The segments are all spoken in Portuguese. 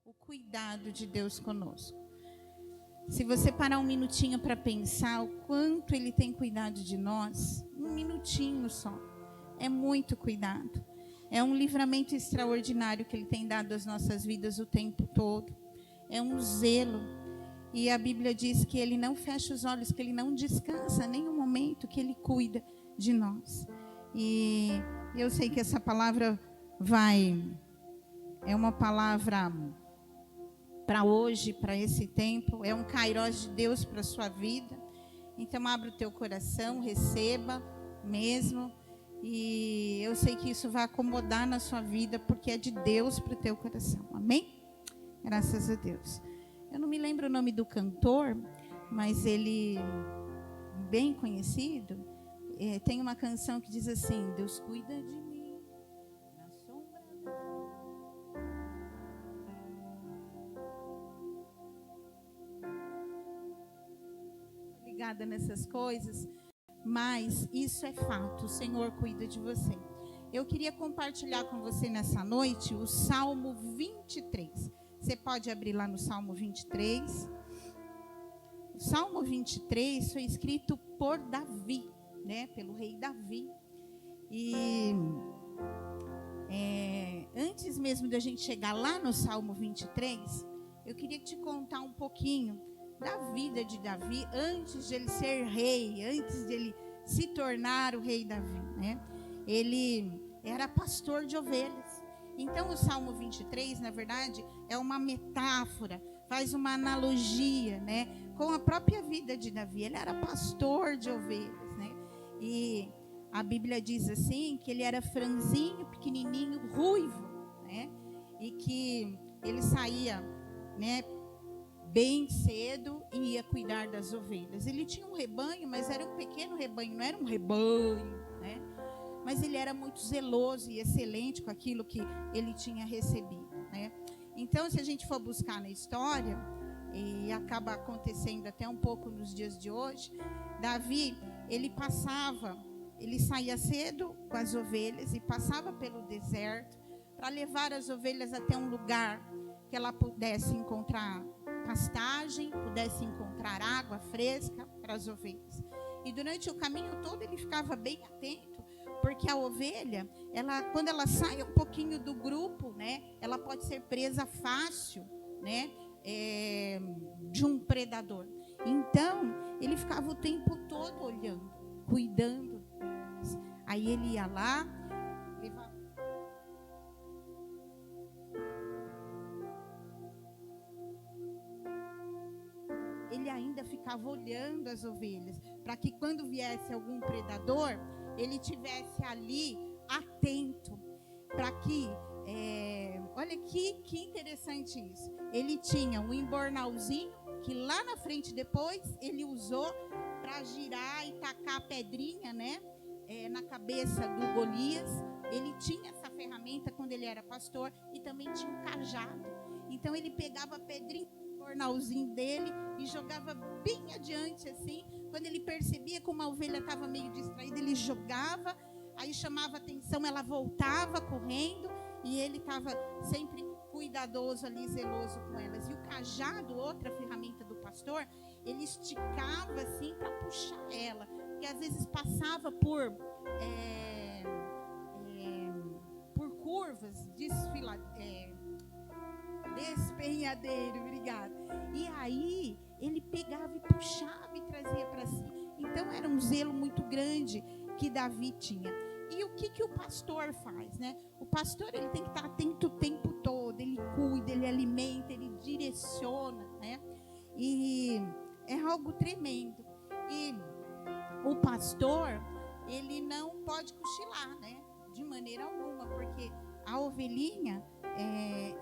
o cuidado de Deus conosco. Se você parar um minutinho para pensar o quanto Ele tem cuidado de nós, um minutinho só, é muito cuidado. É um livramento extraordinário que Ele tem dado às nossas vidas o tempo todo. É um zelo. E a Bíblia diz que Ele não fecha os olhos, que Ele não descansa nem um momento, que Ele cuida de nós. E eu sei que essa palavra é uma palavra para hoje, para esse tempo, é um kairós de Deus para a sua vida. Então abra o teu coração, receba mesmo, e eu sei que isso vai acomodar na sua vida, porque é de Deus para o teu coração, amém? Graças a Deus. Eu não me lembro o nome do cantor, mas ele, bem conhecido, tem uma canção que diz assim: Deus cuida de mim na sombra ligada nessas coisas, mas isso é fato, o Senhor cuida de você. Eu queria compartilhar com você nessa noite o Salmo 23. Você pode abrir lá no Salmo 23. O Salmo 23 foi escrito por Davi, né, pelo rei Davi. E antes mesmo da gente chegar lá no Salmo 23, eu queria te contar um pouquinho da vida de Davi antes de ele ser rei, antes de ele se tornar o rei Davi, né? Ele era pastor de ovelhas. Então o Salmo 23, na verdade, é uma metáfora, faz uma analogia, né, com a própria vida de Davi. Ele era pastor de ovelhas, né? E a Bíblia diz assim, que ele era franzinho, pequenininho, ruivo, né? E que ele saía, né, bem cedo e ia cuidar das ovelhas. Ele tinha um rebanho, mas era um pequeno rebanho, não era um rebanho, né? Mas ele era muito zeloso e excelente com aquilo que ele tinha recebido, né? Então, se a gente for buscar na história, e acaba acontecendo até um pouco nos dias de hoje, Davi, ele saía cedo com as ovelhas e passava pelo deserto para levar as ovelhas até um lugar que ela pudesse encontrar pastagem, pudesse encontrar água fresca para as ovelhas. E durante o caminho todo ele ficava bem atento, porque a ovelha, quando ela sai um pouquinho do grupo, né, ela pode ser presa fácil, né, de um predador. Então, ele ficava o tempo todo olhando, cuidando. Aí ele ia lá, levava. Ele ainda ficava olhando as ovelhas, para que quando viesse algum predador, ele tivesse ali atento, para que, olha que interessante isso, ele tinha um embornalzinho, que lá na frente depois, ele usou para girar e tacar a pedrinha, né, na cabeça do Golias. Ele tinha essa ferramenta quando ele era pastor, e também tinha um cajado. Então ele pegava a pedrinha, jornalzinho dele, e jogava bem adiante assim. Quando ele percebia que uma ovelha estava meio distraída, ele jogava, aí chamava atenção, ela voltava correndo, e ele estava sempre cuidadoso ali, zeloso com elas. E o cajado, outra ferramenta do pastor, ele esticava assim para puxar ela, porque às vezes passava por curvas, despenhadeiro, obrigada. E aí ele pegava e puxava e trazia para si. Então era um zelo muito grande que Davi tinha. E o que o pastor faz, né? O pastor, ele tem que estar atento o tempo todo, ele cuida, ele alimenta, ele direciona, né? E é algo tremendo. E o pastor, ele não pode cochilar, né? De maneira alguma, porque a ovelhinha,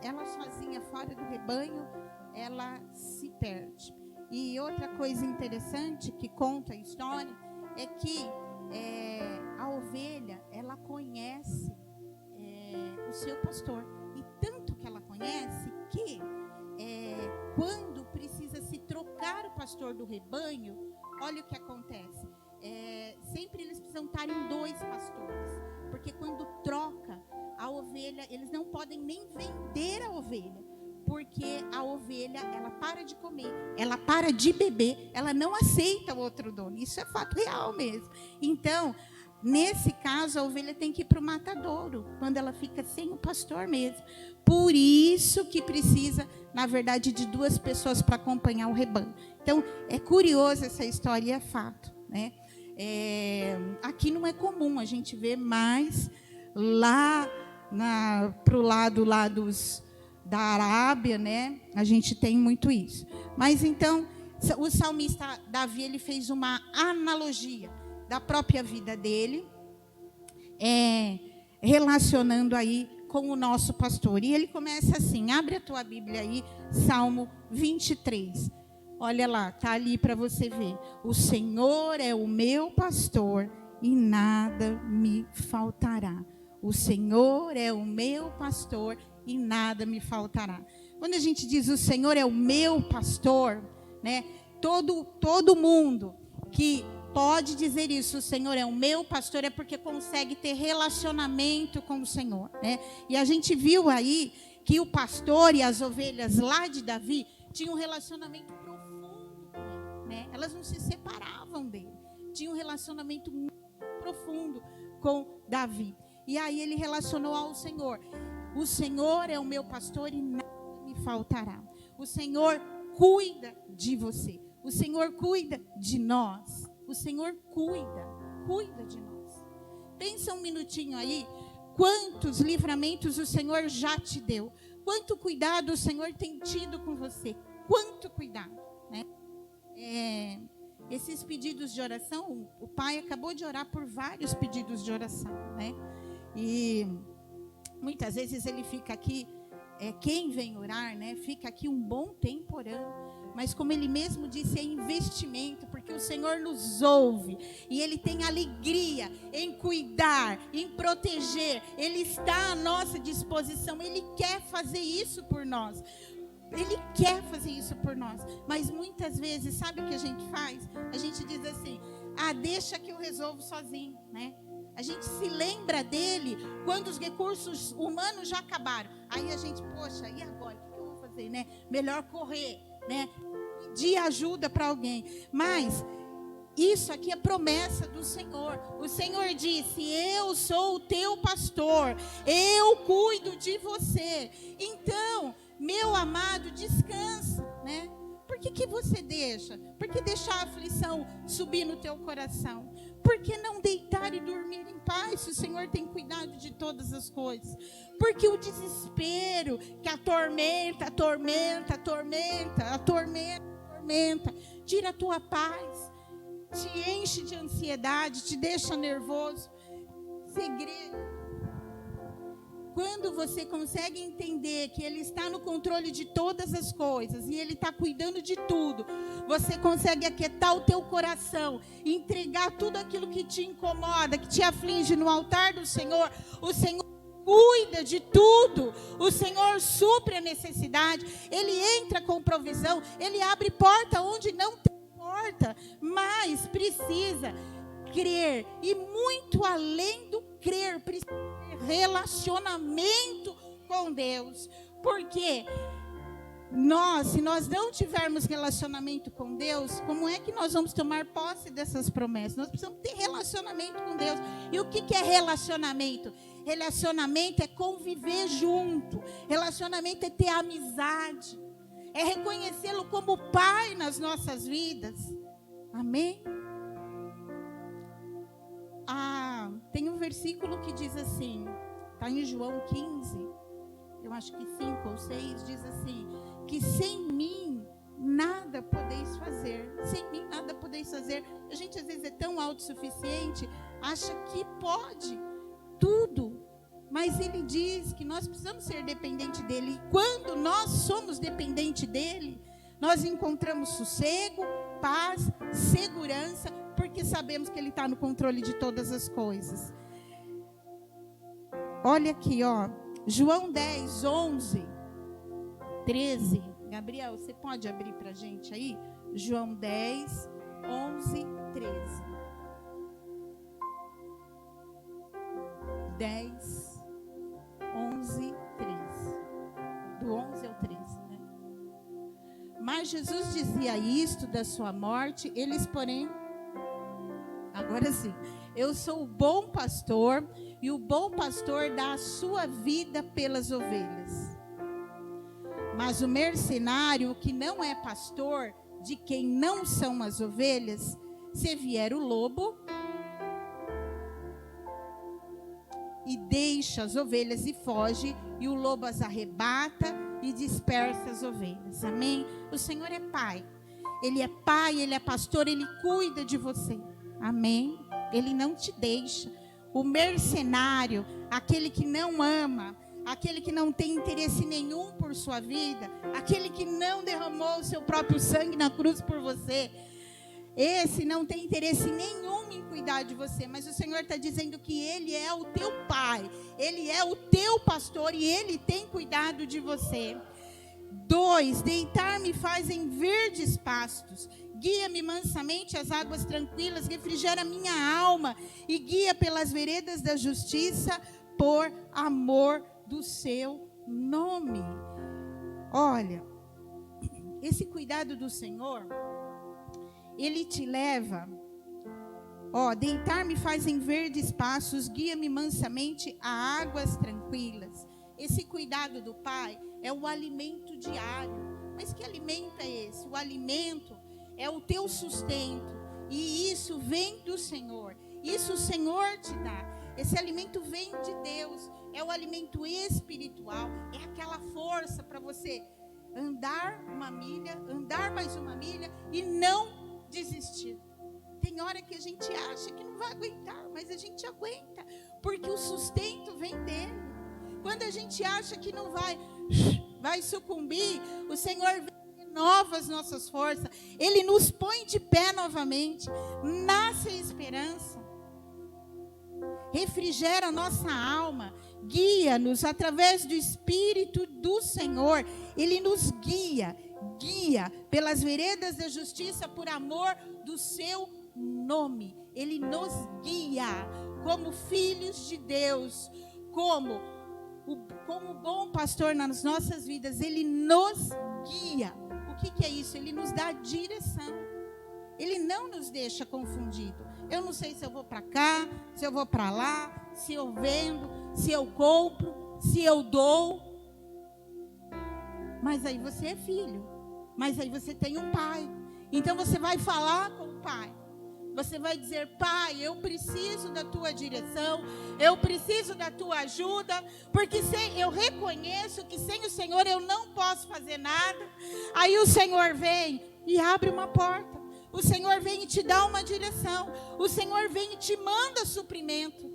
ela sozinha fora do rebanho, ela se perde. E outra coisa interessante que conta a história é que a ovelha, ela conhece o seu pastor, e tanto que ela conhece que quando precisa se trocar o pastor do rebanho, olha o que acontece. Sempre eles precisam estar em 2 pastores, porque quando troca a ovelha, eles não podem nem vender a ovelha, porque a ovelha, ela para de comer, ela para de beber, ela não aceita o outro dono. Isso é fato real mesmo. Então, nesse caso, a ovelha tem que ir para o matadouro, quando ela fica sem o pastor mesmo. Por isso que precisa, na verdade, de 2 pessoas para acompanhar o rebanho. Então, é curioso essa história e é fato, né? Aqui não é comum, a gente vê mais lá para o lado lá da Arábia, né? A gente tem muito isso. Mas então, o salmista Davi, ele fez uma analogia da própria vida dele, relacionando aí com o nosso pastor. E ele começa assim, abre a tua Bíblia aí, Salmo 23. Olha lá, está ali para você ver. O Senhor é o meu pastor e nada me faltará. O Senhor é o meu pastor e nada me faltará. Quando a gente diz o Senhor é o meu pastor, né? Todo mundo que pode dizer isso, o Senhor é o meu pastor, é porque consegue ter relacionamento com o Senhor, né? E a gente viu aí que o pastor e as ovelhas lá de Davi tinham um relacionamento profundo com ele, né? Elas não se separavam dele. Tinham um relacionamento muito profundo com Davi. E aí ele relacionou ao Senhor. O Senhor é o meu pastor e nada me faltará. O Senhor cuida de você. O Senhor cuida de nós. O Senhor cuida de nós. Pensa um minutinho aí, quantos livramentos o Senhor já te deu. Quanto cuidado o Senhor tem tido com você. Quanto cuidado, né? Esses pedidos de oração, o pai acabou de orar por vários pedidos de oração, né? E muitas vezes ele fica aqui, quem vem orar, né? Fica aqui um bom tempo orando. Mas como ele mesmo disse, é investimento, porque o Senhor nos ouve. E Ele tem alegria em cuidar, em proteger. Ele está à nossa disposição. Ele quer fazer isso por nós. Ele quer fazer isso por nós. Mas muitas vezes, sabe o que a gente faz? A gente diz assim, deixa que eu resolvo sozinho, né? A gente se lembra dele quando os recursos humanos já acabaram. Aí a gente, poxa, e agora? O que eu vou fazer, né? Melhor correr, né? Pedir ajuda para alguém. Mas isso aqui é promessa do Senhor. O Senhor disse, eu sou o teu pastor, eu cuido de você. Então, meu amado, descansa, né? Por que você deixa? Por que deixar a aflição subir no teu coração? Por que não deitar e dormir em paz, se o Senhor tem cuidado de todas as coisas? Porque o desespero que atormenta, tira a tua paz, te enche de ansiedade, te deixa nervoso. Segredo. Quando você consegue entender que Ele está no controle de todas as coisas e Ele está cuidando de tudo, você consegue aquietar o teu coração, entregar tudo aquilo que te incomoda, que te aflige no altar do Senhor. O Senhor cuida de tudo, o Senhor supre a necessidade, Ele entra com provisão, Ele abre porta onde não tem porta, mas precisa crer, e muito além do crer, precisa ter relacionamento com Deus, porque se nós não tivermos relacionamento com Deus, como é que nós vamos tomar posse dessas promessas? Nós precisamos ter relacionamento com Deus. E o que é relacionamento? Relacionamento é conviver junto, relacionamento é ter amizade, é reconhecê-lo como Pai nas nossas vidas. Amém? Tem um versículo que diz assim, está em João 15, eu acho que 5 ou 6, diz assim, que sem mim nada podeis fazer. Sem mim nada podeis fazer. A gente às vezes é tão autossuficiente, acha que pode tudo, mas Ele diz que nós precisamos ser dependentes dEle. E quando nós somos dependentes dEle, nós encontramos sossego, paz, segurança, porque sabemos que Ele está no controle de todas as coisas. Olha aqui, João 10, 11, 13. Gabriel, você pode abrir para a gente aí? João 10, 11, 13. 10, 11, 13. Do 11 ao 13, né? Mas Jesus dizia isto da sua morte, eles, porém, agora sim, eu sou o bom pastor, e o bom pastor dá a sua vida pelas ovelhas. Mas o mercenário, que não é pastor, de quem não são as ovelhas, se vier o lobo, e deixa as ovelhas e foge, e o lobo as arrebata e dispersa as ovelhas. Amém? O Senhor é pai, ele é pastor, ele cuida de você. Amém? Ele não te deixa. O mercenário, aquele que não ama, aquele que não tem interesse nenhum por sua vida, aquele que não derramou o seu próprio sangue na cruz por você, esse não tem interesse nenhum em cuidar de você, mas o Senhor está dizendo que Ele é o teu pai, Ele é o teu pastor e Ele tem cuidado de você. 2, deitar-me faz em verdes pastos, guia-me mansamente às águas tranquilas, refrigera minha alma e guia pelas veredas da justiça por amor do seu nome. Olha, esse cuidado do Senhor, Ele te leva, deitar-me faz em verdes pastos, guia-me mansamente a águas tranquilas. Esse cuidado do Pai é o alimento diário. Mas que alimento é esse? O alimento é o teu sustento, e isso vem do Senhor. Isso o Senhor te dá. Esse alimento vem de Deus, é o alimento espiritual, é aquela força para você andar uma milha, andar mais uma milha e não desistir. Tem hora que a gente acha que não vai aguentar, mas a gente aguenta, porque o sustento vem dele. Quando a gente acha que não vai sucumbir, o Senhor vem e renova as nossas forças. Ele nos põe de pé novamente. Nasce a esperança. Refrigera a nossa alma. Guia-nos através do Espírito do Senhor. Ele nos guia pelas veredas da justiça por amor do seu nome. Ele nos guia como filhos de Deus, como bom pastor nas nossas vidas. Ele nos guia. O que é isso? Ele nos dá direção. Ele não nos deixa confundido. Eu não sei se eu vou para cá, se eu vou para lá, se eu vendo, se eu compro, se eu dou. Mas aí você é filho. Mas aí você tem um pai. Então você vai falar com o pai. Você vai dizer: Pai, eu preciso da tua direção, eu preciso da tua ajuda, porque eu reconheço que sem o Senhor eu não posso fazer nada. Aí o Senhor vem e abre uma porta. O Senhor vem e te dá uma direção. O Senhor vem e te manda suprimento.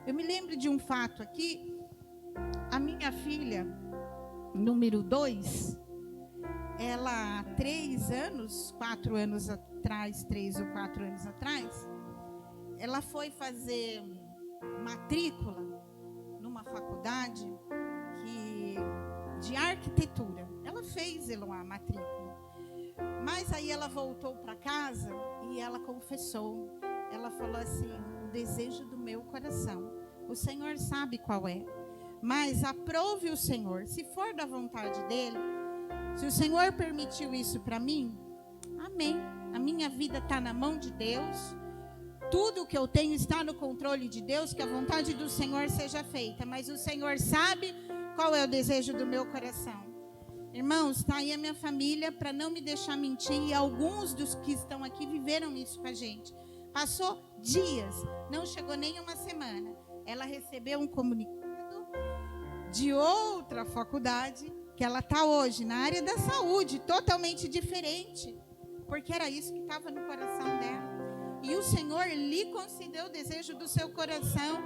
Eu me lembro de um fato aqui. A minha filha, número 2, ela, 4 anos atrás, 3 ou 4 anos atrás, ela foi fazer matrícula numa faculdade de arquitetura. Ela fez a matrícula. Mas aí ela voltou para casa e ela confessou. Ela falou assim: o desejo do meu coração, o Senhor sabe qual é, mas aprove o Senhor, se for da vontade dele. Se o Senhor permitiu isso para mim, amém. A minha vida está na mão de Deus. Tudo o que eu tenho está no controle de Deus. Que a vontade do Senhor seja feita. Mas o Senhor sabe qual é o desejo do meu coração. Irmãos, está aí a minha família para não me deixar mentir. E alguns dos que estão aqui viveram isso com a gente. Passou dias, não chegou nem uma semana. Ela recebeu um comunicado de outra faculdade, que ela está hoje na área da saúde, totalmente diferente, porque era isso que estava no coração dela. E o Senhor lhe concedeu o desejo do seu coração.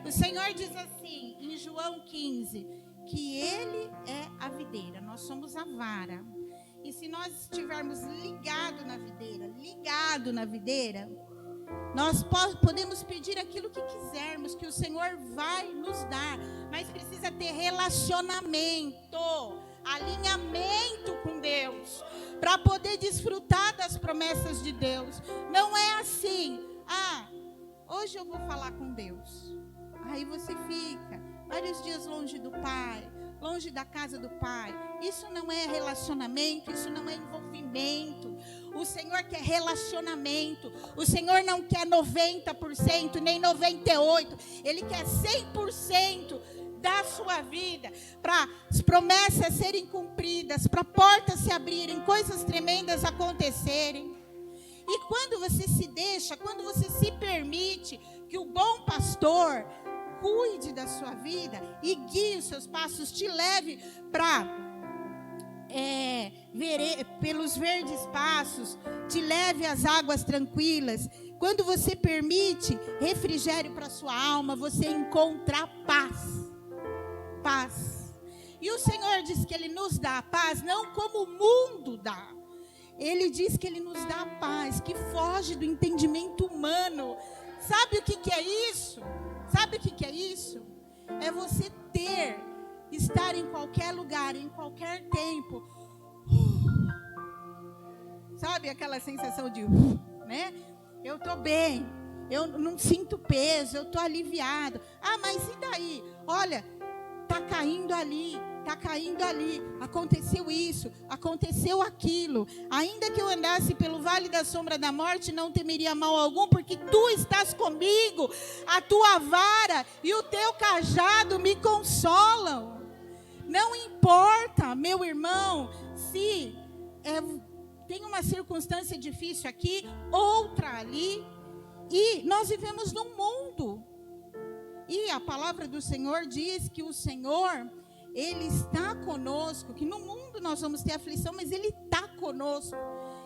O Senhor diz assim, em João 15, que Ele é a videira, nós somos a vara. E se nós estivermos ligados na videira, nós podemos pedir aquilo que quisermos, que o Senhor vai nos dar, mas precisa ter relacionamento, alinhamento com Deus, para poder desfrutar das promessas de Deus. Não é assim: hoje eu vou falar com Deus. Aí você fica vários dias longe do Pai, longe da casa do Pai. Isso não é relacionamento, isso não é envolvimento. O Senhor quer relacionamento. O Senhor não quer 90%, nem 98%. Ele quer 100% da sua vida, para as promessas serem cumpridas, para portas se abrirem, coisas tremendas acontecerem. E quando você se deixa, quando você se permite que o bom pastor cuide da sua vida e guie os seus passos, te leve para pelos verdes passos, te leve às águas tranquilas. Quando você permite refrigério para sua alma, você encontra paz. E o Senhor diz que Ele nos dá a paz, não como o mundo dá. Ele diz que Ele nos dá a paz, que foge do entendimento humano. Sabe o que é isso? Sabe o que é isso? É você estar em qualquer lugar, em qualquer tempo. Sabe aquela sensação de, né? Eu estou bem, eu não sinto peso, eu estou aliviado. Ah, mas e daí? Olha, está caindo ali, aconteceu isso, aconteceu aquilo. Ainda que eu andasse pelo vale da sombra da morte, não temeria mal algum, porque tu estás comigo, a tua vara e o teu cajado me consolam. Não importa, meu irmão, se tem uma circunstância difícil aqui, outra ali, e nós vivemos num mundo. E a palavra do Senhor diz que o Senhor, Ele está conosco, que no mundo nós vamos ter aflição, mas Ele está conosco.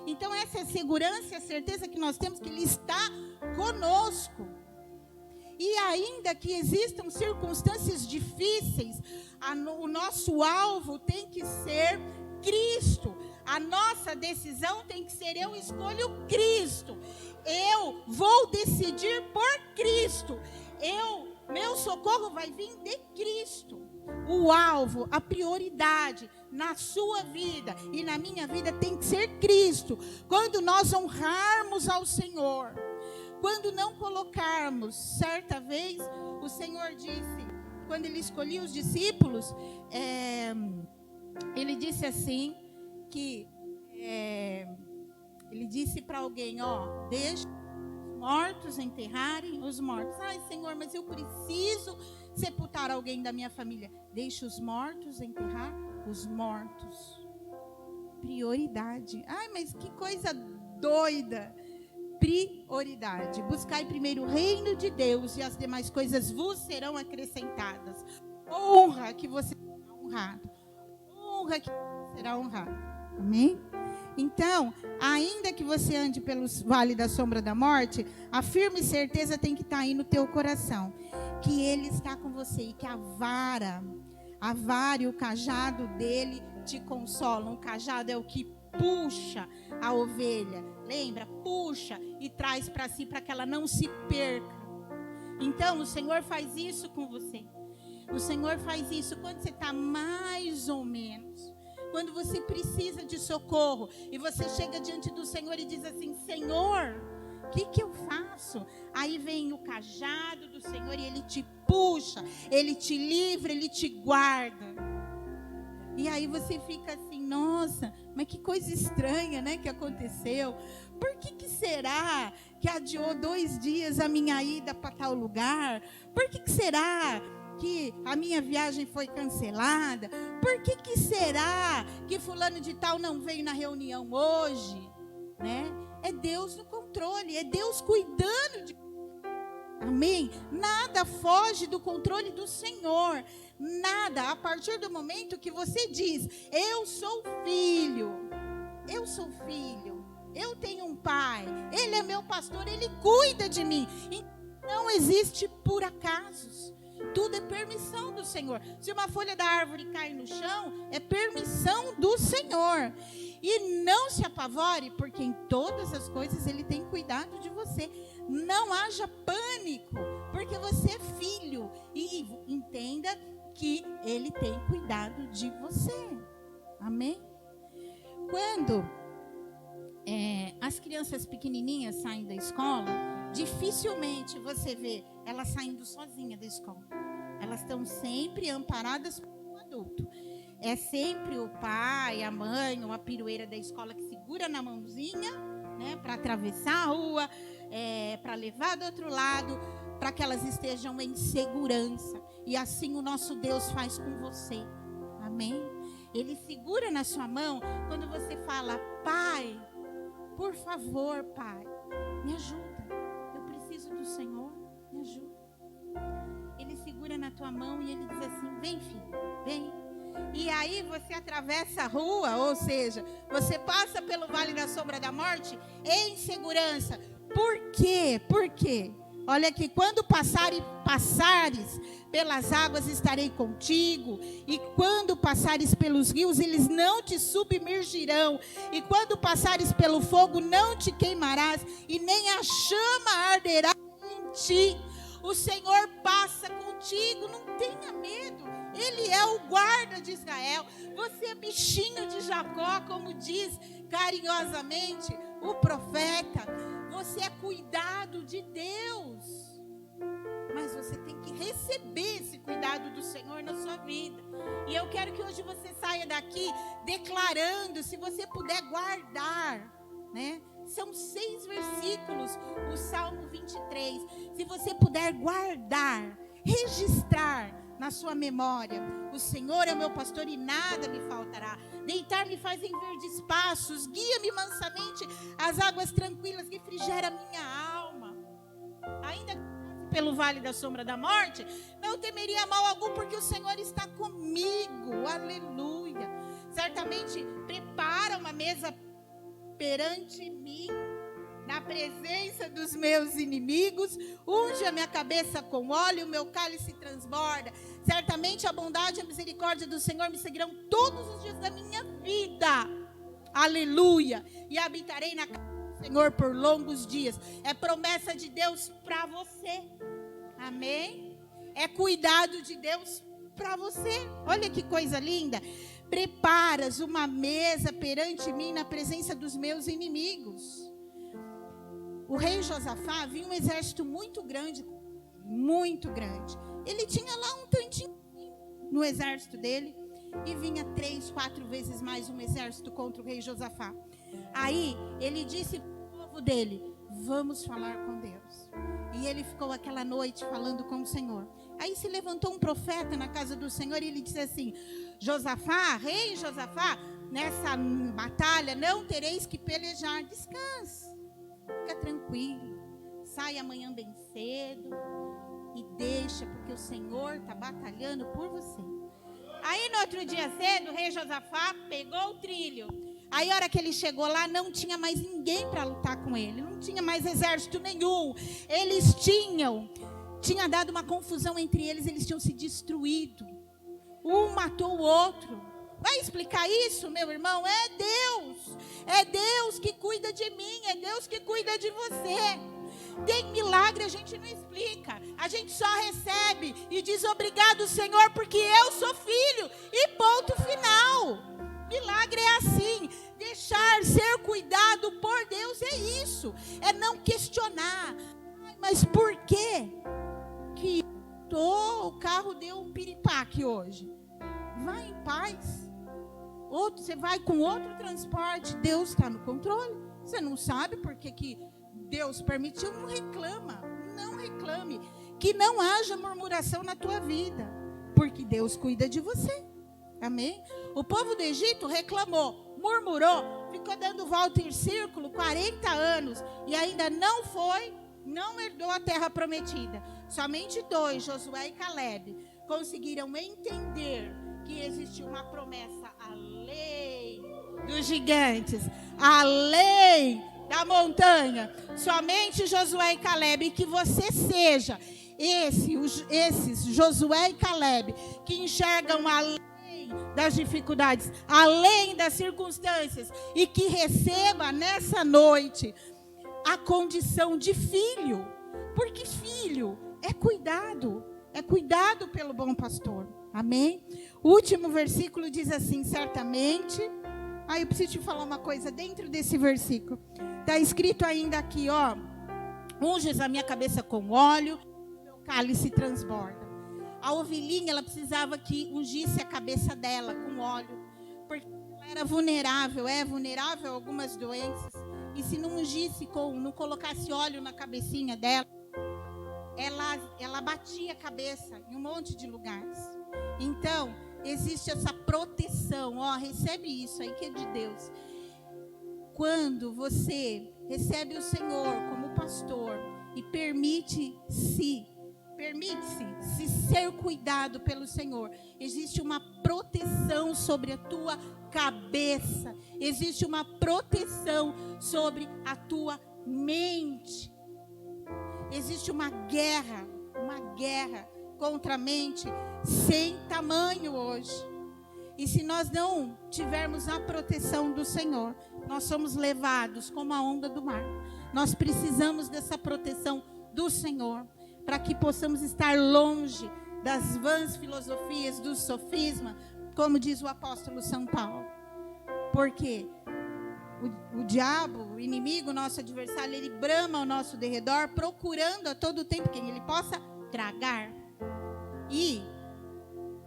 Então essa é a segurança e a certeza que nós temos, que Ele está conosco. E ainda que existam circunstâncias difíceis, o nosso alvo tem que ser Cristo. A nossa decisão tem que ser: eu escolho Cristo. Eu vou decidir por Cristo. Meu socorro vai vir de Cristo. O alvo, a prioridade na sua vida e na minha vida tem que ser Cristo. Quando nós honrarmos ao Senhor, quando não colocarmos, certa vez o Senhor disse, quando Ele escolhia os discípulos, Ele disse assim, que Ele disse para alguém, deixa mortos enterrarem os mortos. Ai, Senhor, mas eu preciso sepultar alguém da minha família. Deixa os mortos enterrar os mortos. Prioridade. Ai, mas que coisa doida. Prioridade. Buscai primeiro o reino de Deus e as demais coisas vos serão acrescentadas. Honra que você será honrado. Honra que você será honrado. Amém? Então, ainda que você ande pelos vales da sombra da morte, a firme certeza tem que estar aí no teu coração, que Ele está com você e que a vara e o cajado dele te consolam. O cajado é o que puxa a ovelha, lembra? Puxa e traz para si, para que ela não se perca. Então, o Senhor faz isso com você. O Senhor faz isso quando você está mais ou menos. Quando você precisa de socorro e você chega diante do Senhor e diz assim: Senhor, o que eu faço? Aí vem o cajado do Senhor e Ele te puxa, Ele te livra, Ele te guarda. E aí você fica assim: nossa, mas que coisa estranha, né, que aconteceu. Por que será que adiou 2 dias a minha ida para tal lugar? Por que será que a minha viagem foi cancelada? Por que será que fulano de tal não veio na reunião hoje? Né? É Deus no controle, é Deus cuidando de... Amém? Nada foge do controle do Senhor. Nada, a partir do momento que você diz: eu sou filho, eu tenho um pai, Ele é meu pastor, Ele cuida de mim. Não existe por acasos. Tudo é permissão do Senhor. Se uma folha da árvore cai no chão, é permissão do Senhor. E não se apavore, porque em todas as coisas Ele tem cuidado de você. Não haja pânico, porque você é filho. E entenda que Ele tem cuidado de você. Amém? Quando as crianças pequenininhas saem da escola, dificilmente você vê elas saindo sozinhas da escola. Elas estão sempre amparadas por um adulto. É sempre o pai, a mãe, uma pirueira da escola que segura na mãozinha, né, para atravessar a rua, para levar do outro lado, para que elas estejam em segurança. E assim o nosso Deus faz com você. Amém? Ele segura na sua mão quando você fala: pai, por favor, pai, me ajuda. Eu preciso do Senhor, me ajuda. Ele segura na tua mão e ele diz assim: vem, filho, vem. E aí você atravessa a rua, ou seja, você passa pelo vale da sombra da morte em segurança. Por quê? Por quê? Olha aqui, quando passares pelas águas estarei contigo, e quando passares pelos rios, eles não te submergirão, e quando passares pelo fogo, não te queimarás, e nem a chama arderá em ti. O Senhor passa contigo, não tenha medo. Ele é o guarda de Israel. Você é bichinho de Jacó, como diz carinhosamente o profeta. Você é cuidado de Deus. Mas você tem que receber esse cuidado do Senhor na sua vida. E eu quero que hoje você saia daqui declarando, se você puder guardar, né? São 6 versículos, o Salmo 23. Se você puder guardar, registrar na sua memória: o Senhor é o meu pastor e nada me faltará. Deitar-me faz em verdes passos, guia-me mansamente às águas tranquilas, refrigera a minha alma. Ainda pelo vale da sombra da morte, não temeria mal algum, porque o Senhor está comigo. Aleluia. Certamente prepara uma mesa perante mim, na presença dos meus inimigos, unge a minha cabeça com óleo, o meu cálice transborda. Certamente a bondade e a misericórdia do Senhor me seguirão todos os dias da minha vida. Aleluia. E habitarei na casa do Senhor por longos dias. É promessa de Deus para você. Amém? É cuidado de Deus para você. Olha que coisa linda. Preparas uma mesa perante mim na presença dos meus inimigos. O rei Josafá viu um exército muito grande, muito grande. Ele tinha lá um tantinho no exército dele, e vinha 3, 4 vezes mais um exército contra o rei Josafá. Aí ele disse para o povo dele: vamos falar com Deus. E ele ficou aquela noite falando com o Senhor. Aí se levantou um profeta na casa do Senhor e ele disse assim: Josafá, rei Josafá, nessa batalha não tereis que pelejar. Descanse, fica tranquilo, sai amanhã bem cedo e deixa, porque o Senhor está batalhando por você. Aí no outro dia cedo, o rei Josafá pegou o trilho. Aí a hora que ele chegou lá, não tinha mais ninguém para lutar com ele, não tinha mais exército nenhum. Eles tinha dado uma confusão entre eles, eles tinham se destruído. Um matou o outro. Vai explicar isso, meu irmão? É Deus que cuida de mim, é Deus que cuida de você. Tem milagre, a gente não explica, a gente só recebe e diz obrigado, Senhor, porque eu sou filho, e ponto final. Milagre é assim, deixar ser cuidado por Deus é isso, é não questionar. Mas por quê que o carro deu um piripaque hoje? Vai em paz. Você vai com outro transporte, Deus está no controle. Você não sabe por que Deus permitiu, não reclame. Que não haja murmuração na tua vida, porque Deus cuida de você. Amém? O povo do Egito reclamou, murmurou, ficou dando volta em círculo 40 anos e ainda não herdou a terra prometida. Somente 2, Josué e Caleb, conseguiram entender que existia uma promessa além dos gigantes, além da montanha. Somente Josué e Caleb, que você seja esses Josué e Caleb que enxergam além das dificuldades, além das circunstâncias, e que receba nessa noite a condição de filho, porque filho é cuidado pelo bom pastor. Amém? O último versículo diz assim: certamente. Eu preciso te falar uma coisa dentro desse versículo. Está escrito ainda aqui, unges a minha cabeça com óleo, meu cálice transborda. A ovelhinha, ela precisava que ungisse a cabeça dela com óleo, porque ela era vulnerável, é vulnerável a algumas doenças. E se não ungisse, não colocasse óleo na cabecinha dela, ela batia a cabeça em um monte de lugares. Então, existe essa proteção. Recebe isso aí que é de Deus. Quando você recebe o Senhor como pastor e permite-se ser cuidado pelo Senhor, existe uma proteção sobre a tua cabeça, existe uma proteção sobre a tua mente. Existe uma guerra contra a mente sem tamanho hoje. E se nós não tivermos a proteção do Senhor, nós somos levados como a onda do mar. Nós precisamos dessa proteção do Senhor, para que possamos estar longe das vãs filosofias, do sofisma, como diz o apóstolo São Paulo. Porque o diabo, o inimigo, nosso adversário, ele brama ao nosso derredor, procurando a todo tempo quem ele possa tragar. E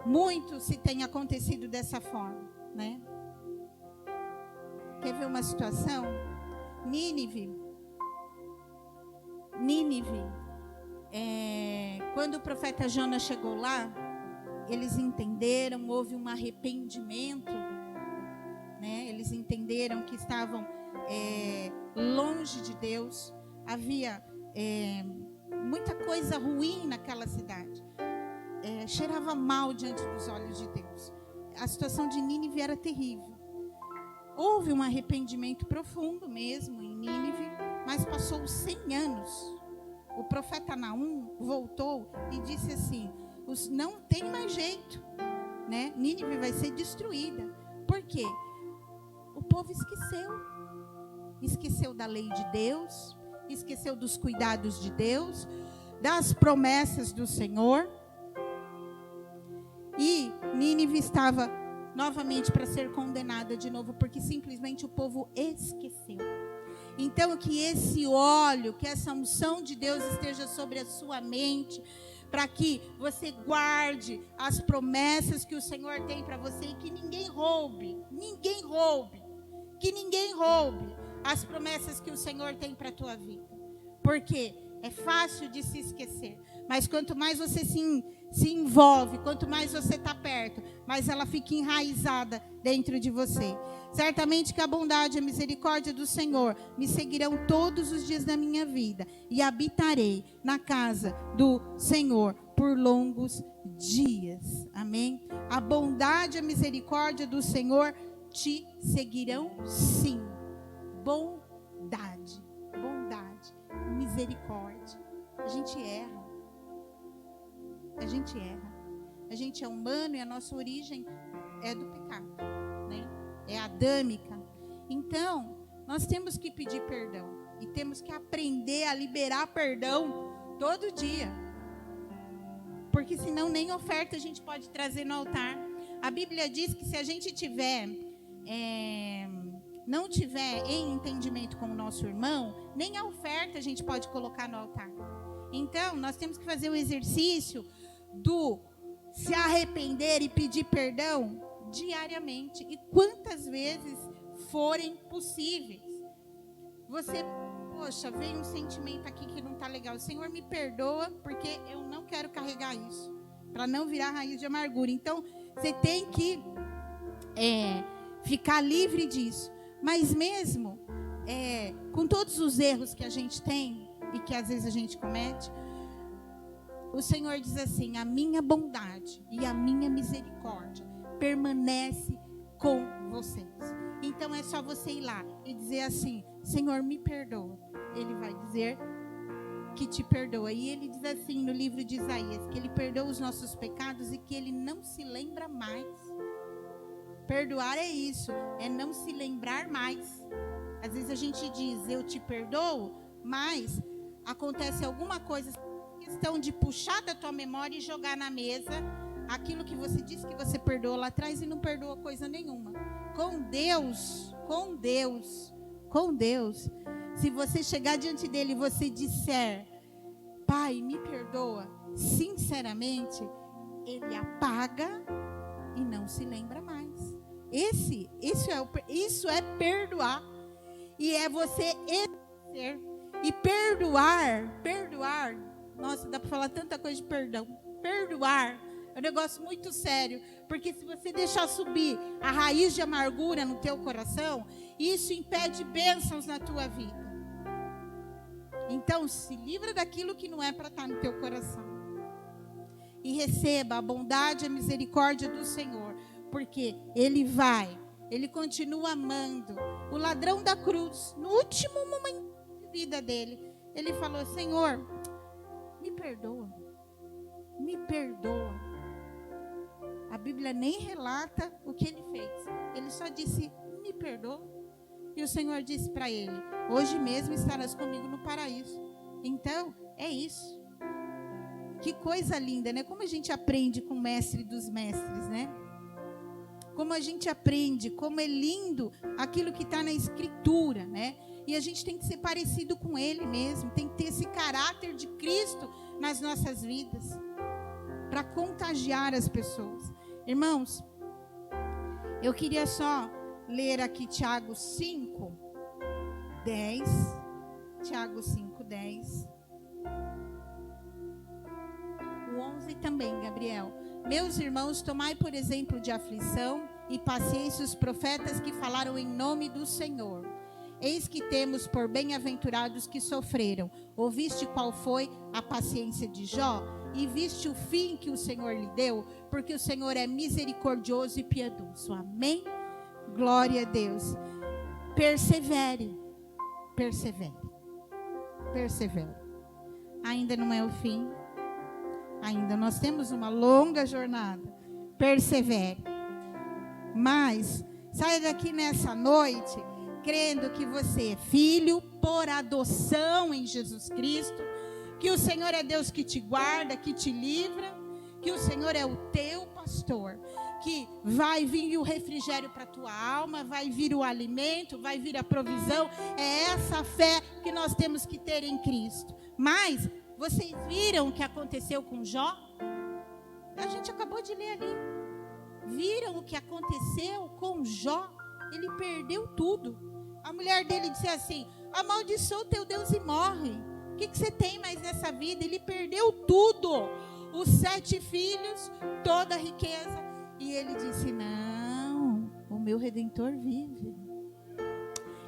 muito se tem acontecido dessa forma, né? Quer ver uma situação? Nínive, quando o profeta Jonas chegou lá, eles entenderam, houve um arrependimento, né? Eles entenderam que estavam longe de Deus. Havia muita coisa ruim naquela cidade. Cheirava mal diante dos olhos de Deus. A situação de Nínive era terrível. Houve um arrependimento profundo mesmo em Nínive, mas passou 100 anos. O profeta Naum voltou e disse assim: não tem mais jeito, né? Nínive vai ser destruída. Por quê? O povo esqueceu da lei de Deus, esqueceu dos cuidados de Deus, das promessas do Senhor. E Nínive estava novamente para ser condenada de novo, porque simplesmente o povo esqueceu. Então, que esse óleo, que essa unção de Deus esteja sobre a sua mente, para que você guarde as promessas que o Senhor tem para você e que ninguém roube as promessas que o Senhor tem para a tua vida. Porque é fácil de se esquecer, mas quanto mais você se envolve, quanto mais você está perto, mais ela fica enraizada dentro de você. Certamente que a bondade e a misericórdia do Senhor me seguirão todos os dias da minha vida, e habitarei na casa do Senhor por longos dias. Amém? A bondade e a misericórdia do Senhor te seguirão, sim. Bondade, misericórdia. A gente erra. A gente é humano e a nossa origem é do pecado, né? É adâmica. Então, nós temos que pedir perdão e temos que aprender a liberar perdão todo dia. Porque senão nem oferta a gente pode trazer no altar. A Bíblia diz que se a gente não tiver em entendimento com o nosso irmão, nem a oferta a gente pode colocar no altar. Então, nós temos que fazer o exercício do se arrepender e pedir perdão diariamente, e quantas vezes forem possíveis. Você, veio um sentimento aqui que não está legal. Senhor, me perdoa, porque eu não quero carregar isso, para não virar raiz de amargura. Então, você tem que ficar livre disso. Mas mesmo com todos os erros que a gente tem e que às vezes a gente comete, o Senhor diz assim: a minha bondade e a minha misericórdia permanece com vocês. Então é só você ir lá e dizer assim: Senhor, me perdoa. Ele vai dizer que te perdoa. E ele diz assim no livro de Isaías, que ele perdoa os nossos pecados e que ele não se lembra mais. Perdoar é isso, é não se lembrar mais. Às vezes a gente diz, eu te perdoo, mas acontece alguma coisa, questão de puxar da tua memória e jogar na mesa aquilo que você disse que você perdoou lá atrás e não perdoa coisa nenhuma. Com Deus, se você chegar diante dele e você disser, Pai, me perdoa, sinceramente, ele apaga e não se lembra mais. Isso é perdoar. E é você esquecer. E perdoar, nossa, dá para falar tanta coisa de perdão. Perdoar é um negócio muito sério, porque se você deixar subir a raiz de amargura no teu coração, isso impede bênçãos na tua vida. Então, se livra daquilo que não é para estar no teu coração. E receba a bondade e a misericórdia do Senhor, porque Ele continua amando. O ladrão da cruz, no último momento vida dele, ele falou: Senhor, me perdoa. A Bíblia nem relata o que ele fez. Ele só disse: me perdoa. E o Senhor disse para ele: hoje mesmo estarás comigo no paraíso. Então, é isso. Que coisa linda, né? Como a gente aprende com o mestre dos mestres, né? Como a gente aprende, como é lindo aquilo que está na Escritura, né? E a gente tem que ser parecido com Ele mesmo, tem que ter esse caráter de Cristo nas nossas vidas, para contagiar as pessoas. Irmãos, eu queria só ler aqui Tiago 5, 10. Tiago 5, 10. O 11 também, Gabriel. Meus irmãos, tomai por exemplo de aflição e paciência os profetas que falaram em nome do Senhor. Eis que temos por bem-aventurados que sofreram. Ouviste qual foi a paciência de Jó? E viste o fim que o Senhor lhe deu? Porque o Senhor é misericordioso e piedoso. Amém? Glória a Deus. Persevere. Ainda não é o fim. Ainda nós temos uma longa jornada. Persevere. Mas saia daqui nessa noite crendo que você é filho por adoção em Jesus Cristo, que o Senhor é Deus que te guarda, que te livra, que o Senhor é o teu pastor, que vai vir o refrigério para a tua alma, vai vir o alimento, vai vir a provisão. É essa fé que nós temos que ter em Cristo. Mas vocês viram o que aconteceu com Jó? A gente acabou de ler ali. Viram o que aconteceu com Jó? Ele perdeu tudo. A mulher dele disse assim: amaldiçoa o teu Deus e morre. O que você tem mais nessa vida? Ele perdeu tudo. Os 7 filhos, toda a riqueza. E ele disse: não, o meu Redentor vive.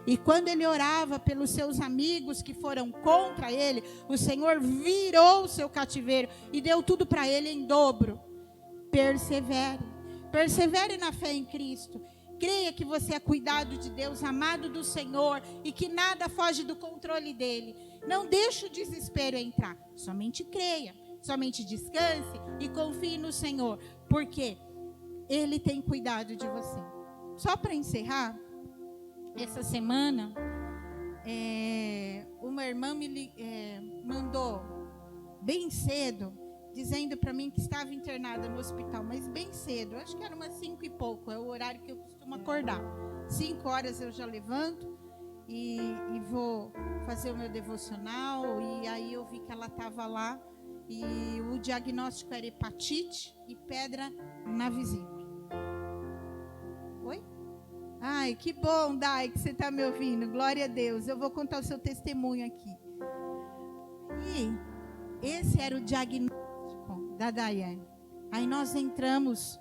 E quando ele orava pelos seus amigos que foram contra ele, o Senhor virou o seu cativeiro e deu tudo para ele em dobro. Persevere na fé em Cristo. Creia que você é cuidado de Deus, amado do Senhor, e que nada foge do controle dele. Não deixe o desespero entrar. Somente creia, somente descanse e confie no Senhor, porque Ele tem cuidado de você. Só para encerrar, essa semana, uma irmã me mandou bem cedo, dizendo para mim que estava internada no hospital, mas bem cedo, acho que era umas 5 e pouco, é o horário que eu costumo acordar. 5 horas eu já levanto e vou fazer o meu devocional, e aí eu vi que ela estava lá, e o diagnóstico era hepatite e pedra na vesícula. Oi? Ai, que bom, Dai, que você está me ouvindo, glória a Deus. Eu vou contar o seu testemunho aqui. E esse era o diagnóstico da Daiane. Aí nós entramos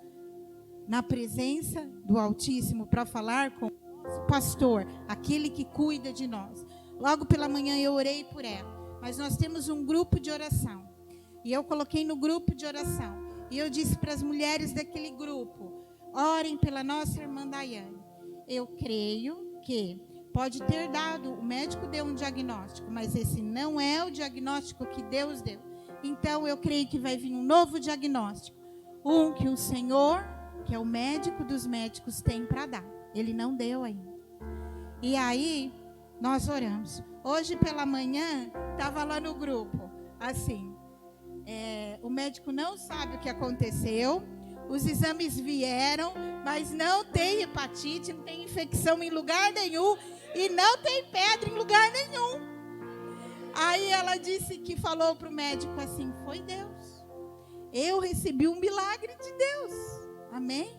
na presença do Altíssimo para falar com o nosso pastor, aquele que cuida de nós. Logo pela manhã eu orei por ela, mas nós temos um grupo de oração. E eu coloquei no grupo de oração, e eu disse para as mulheres daquele grupo: orem pela nossa irmã Daiane. Eu creio que pode ter dado, o médico deu um diagnóstico, mas esse não é o diagnóstico que Deus deu. Então eu creio que vai vir um novo diagnóstico, um que o Senhor, que é o médico dos médicos, tem para dar. Ele não deu ainda. E aí nós oramos. Hoje pela manhã estava lá no grupo, assim, o médico não sabe o que aconteceu, os exames vieram, mas não tem hepatite, não tem infecção em lugar nenhum e não tem pedra em lugar nenhum. Aí ela disse que falou para o médico assim: foi Deus. eu recebi um milagre de Deus. Amém?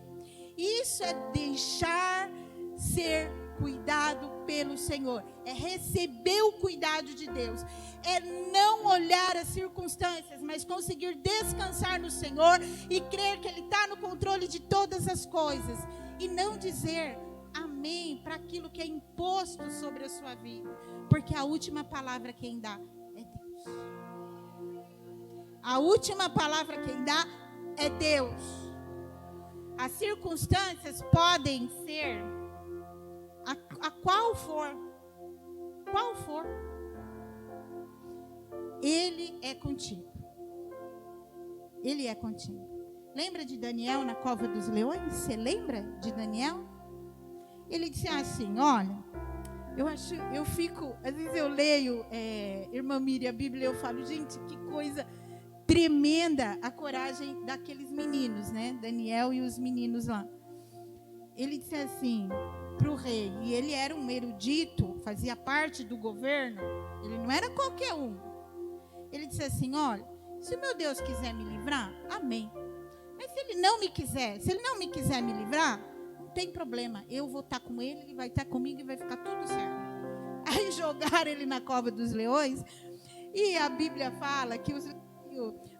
Isso é deixar ser cuidado pelo Senhor. É receber o cuidado de Deus. É não olhar as circunstâncias, mas conseguir descansar no Senhor e crer que Ele está no controle de todas as coisas. E não dizer amém para aquilo que é imposto sobre a sua vida. Porque a última palavra quem dá é Deus. A última palavra quem dá é Deus. As circunstâncias podem ser a qual for. Ele é contigo. Ele é contigo. Lembra de Daniel na cova dos leões? Você lembra de Daniel? Ele disse assim, olha, às vezes eu leio, irmã Miriam, a Bíblia, eu falo, gente, que coisa tremenda a coragem daqueles meninos, né? Daniel e os meninos lá. Ele disse assim para o rei, e ele era um erudito, fazia parte do governo, ele não era qualquer um. Ele disse assim, olha, se o meu Deus quiser me livrar, amém. Mas se ele não me quiser me livrar, não tem problema, eu vou estar com ele, ele vai estar comigo e vai ficar tudo certo. Aí jogaram ele na cova dos leões, e a Bíblia fala que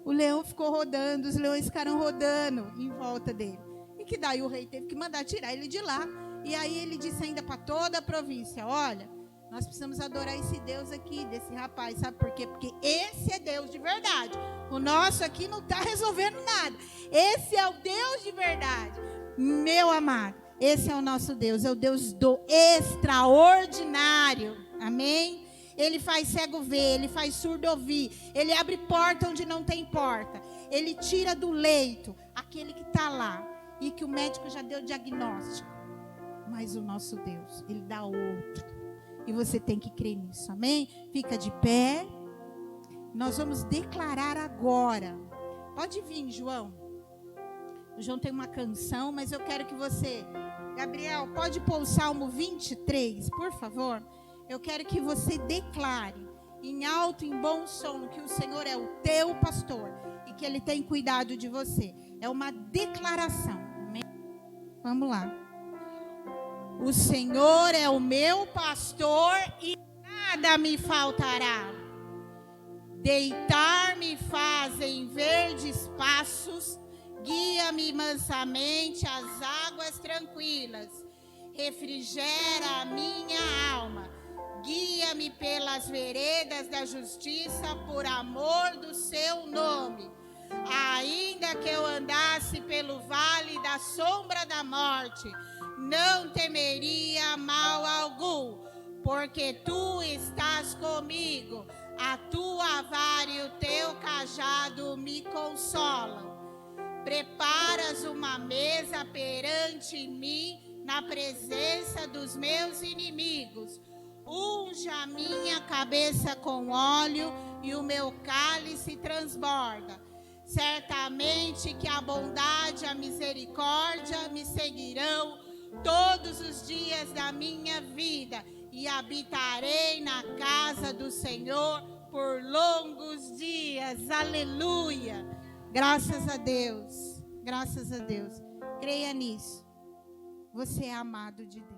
o leão ficou rodando, os leões ficaram rodando em volta dele. E que daí o rei teve que mandar tirar ele de lá. E aí ele disse ainda para toda a província, olha, nós precisamos adorar esse Deus aqui, desse rapaz, sabe por quê? Porque esse é Deus de verdade. O nosso aqui não está resolvendo nada. Esse é o Deus de verdade. Meu amado, esse é o nosso Deus, é o Deus do extraordinário. Amém? Ele faz cego ver, ele faz surdo ouvir, ele abre porta onde não tem porta, ele tira do leito aquele que está lá e que o médico já deu diagnóstico. Mas o nosso Deus, Ele dá outro. E você tem que crer nisso, amém? Fica de pé. Nós vamos declarar agora. Pode vir, João. O João tem uma canção, mas eu quero que você... Gabriel, pode pôr o Salmo 23, por favor? Eu quero que você declare, em alto e em bom som, que o Senhor é o teu pastor e que Ele tem cuidado de você. É uma declaração, amém? Vamos lá. O Senhor é o meu pastor e nada me faltará. Deitar-me faz em verdes passos, guia-me mansamente às águas tranquilas. Refrigera a minha alma, guia-me pelas veredas da justiça por amor do seu nome. Ainda que eu andasse pelo vale da sombra da morte, não temeria mal algum, porque tu estás comigo, a tua vara e o teu cajado me consolam. Preparas uma mesa perante mim, na presença dos meus inimigos. Unge a minha cabeça com óleo e o meu cálice transborda. Certamente que a bondade e a misericórdia me seguirão todos os dias da minha vida, e habitarei na casa do Senhor por longos dias. Aleluia! Graças a Deus, graças a Deus. Creia nisso. Você é amado de Deus.